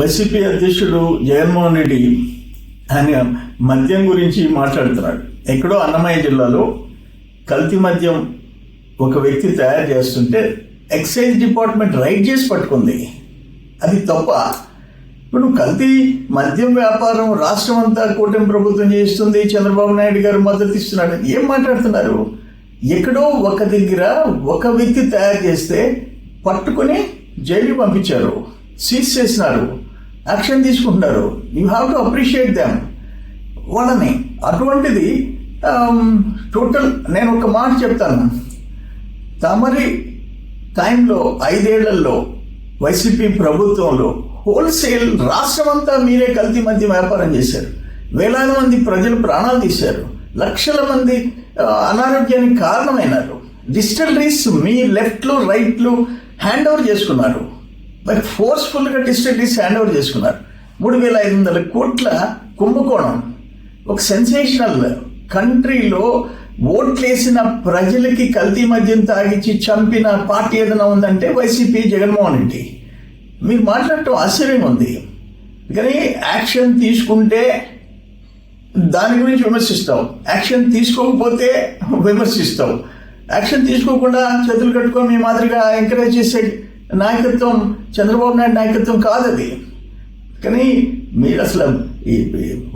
YCP అధ్యక్షుడు జగన్మోహన్ రెడ్డి ఆయన మద్యం గురించి మాట్లాడుతున్నాడు. ఎక్కడో అన్నమయ్య జిల్లాలో కల్తీ మద్యం ఒక వ్యక్తి తయారు చేస్తుంటే ఎక్సైజ్ డిపార్ట్మెంట్ రైడ్ చేసి పట్టుకుంది. అది తప్ప. ఇప్పుడు కల్తీ మద్యం వ్యాపారం రాష్ట్రం అంతా కూటమి ప్రభుత్వం చేస్తుంది, చంద్రబాబు నాయుడు గారు మద్దతు ఇస్తున్నాడు. ఏం మాట్లాడుతున్నారు? ఎక్కడో ఒక దగ్గర ఒక వ్యక్తి తయారు చేస్తే పట్టుకుని జైలుకి పంపించారు, సీజ్ చేసినారు, యాక్షన్ తీసుకుంటున్నారు. You have to appreciate them వాళ్ళని. అటువంటిది టోటల్ నేను ఒక మాట చెప్తాను. తమరి టైంలో 5 ఏళ్లలో వైసీపీ ప్రభుత్వంలో హోల్సేల్ రాష్ట్రం అంతా మీరే కల్తీ మద్యం వ్యాపారం చేశారు. వేలాది మంది ప్రజలు ప్రాణాలు తీశారు, లక్షల మంది అనారోగ్యానికి కారణమైనారు. డిస్టిలరీస్ మీ లెఫ్ట్లు రైట్లు హ్యాండ్ ఓవర్ చేసుకున్నారు. మరి ఫోర్స్ఫుల్గా డిస్టిలరీస్ హ్యాండ్ ఓవర్ చేసుకున్నారు. 3,500 కోట్ల కుంభకోణం. ఒక సెన్సేషనల్. కంట్రీలో ఓట్లేసిన ప్రజలకి కల్తీ మద్యం తాగిచ్చి చంపిన పార్టీ ఏదైనా ఉందంటే వైసీపీ, జగన్మోహన్ రెడ్డి. మీరు మాట్లాడటం ఆశ్చర్యంగా ఉంది. కానీ యాక్షన్ తీసుకుంటే దాని గురించి విమర్శిస్తావు, యాక్షన్ తీసుకోకపోతే విమర్శిస్తావు. యాక్షన్ తీసుకోకుండా చేతులు కట్టుకొని మీ మాదిరిగా ఎంకరేజ్ చేసే నాయకత్వం చంద్రబాబు నాయుడు నాయకత్వం కాదు అది. కానీ మీరు అసలు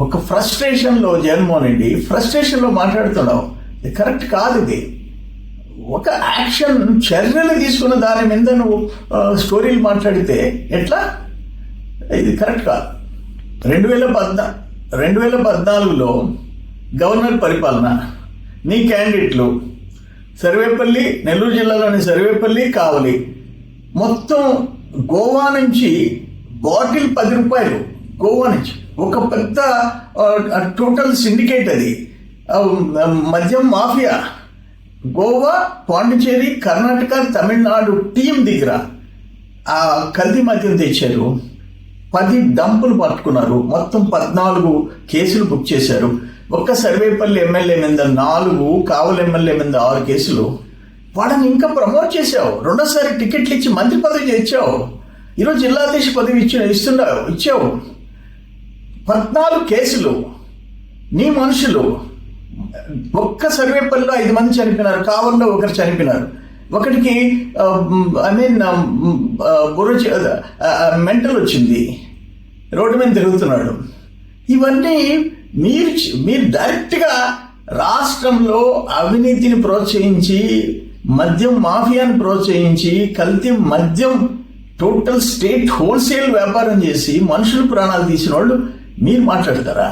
ఒక ఫ్రస్ట్రేషన్లో జగన్మోహన్ రెడ్డి ఫ్రస్ట్రేషన్లో మాట్లాడుతున్నావు. ఇది కరెక్ట్ కాదు. ఇది ఒక యాక్షన్ చర్యలు తీసుకున్న దాని మీద నువ్వు స్టోరీలు మాట్లాడితే ఎట్లా? ఇది కరెక్ట్ కాదు. 2014లో గవర్నర్ పరిపాలన, నీ క్యాండిడేట్లు సర్వేపల్లి, నెల్లూరు జిల్లాలోని సర్వేపల్లి, కావలి, మొత్తం గోవా నుంచి బాటిల్ 10 రూపాయలు. గోవా నుంచి ఒక పెద్ద టోటల్ సిండికేట్ అది, మద్యం మాఫియా. గోవా, పాండిచేరి, కర్ణాటక, తమిళనాడు టీం దగ్గర ఆ కల్తీ మద్యం తెచ్చారు. 10 డంపులు పట్టుకున్నారు. మొత్తం 14 కేసులు బుక్ చేశారు. ఒక్క సర్వేపల్లి ఎమ్మెల్యే మీద 4, కావలి ఎమ్మెల్యే మీద 6 కేసులు. వాళ్ళని ఇంకా ప్రమోట్ చేశావు. రెండోసారి టికెట్లు ఇచ్చి మంత్రి పదవి ఇచ్చావు. ఈరోజు జిల్లాధీశ పదవి ఇచ్చావు. 14 కేసులు. నీ మనుషులు. ఒక్క సర్వేపల్లిలో 5 మంది చనిపోయినారు, కావల్లో 1 చనిపోయినారు. ఒకటికి మెంటల్ వచ్చింది, రోడ్డు మీద తిరుగుతున్నాడు. ఇవన్నీ మీరు డైరెక్ట్గా రాష్ట్రంలో అవినీతిని ప్రోత్సహించి, మద్యం మాఫియాని ప్రోత్సహించి, కల్తీ మద్యం టోటల్ స్టేట్ హోల్సేల్ వ్యాపారం చేసి మనుషులు ప్రాణాలు తీసిన వాళ్ళు మీరు మాట్లాడతారా?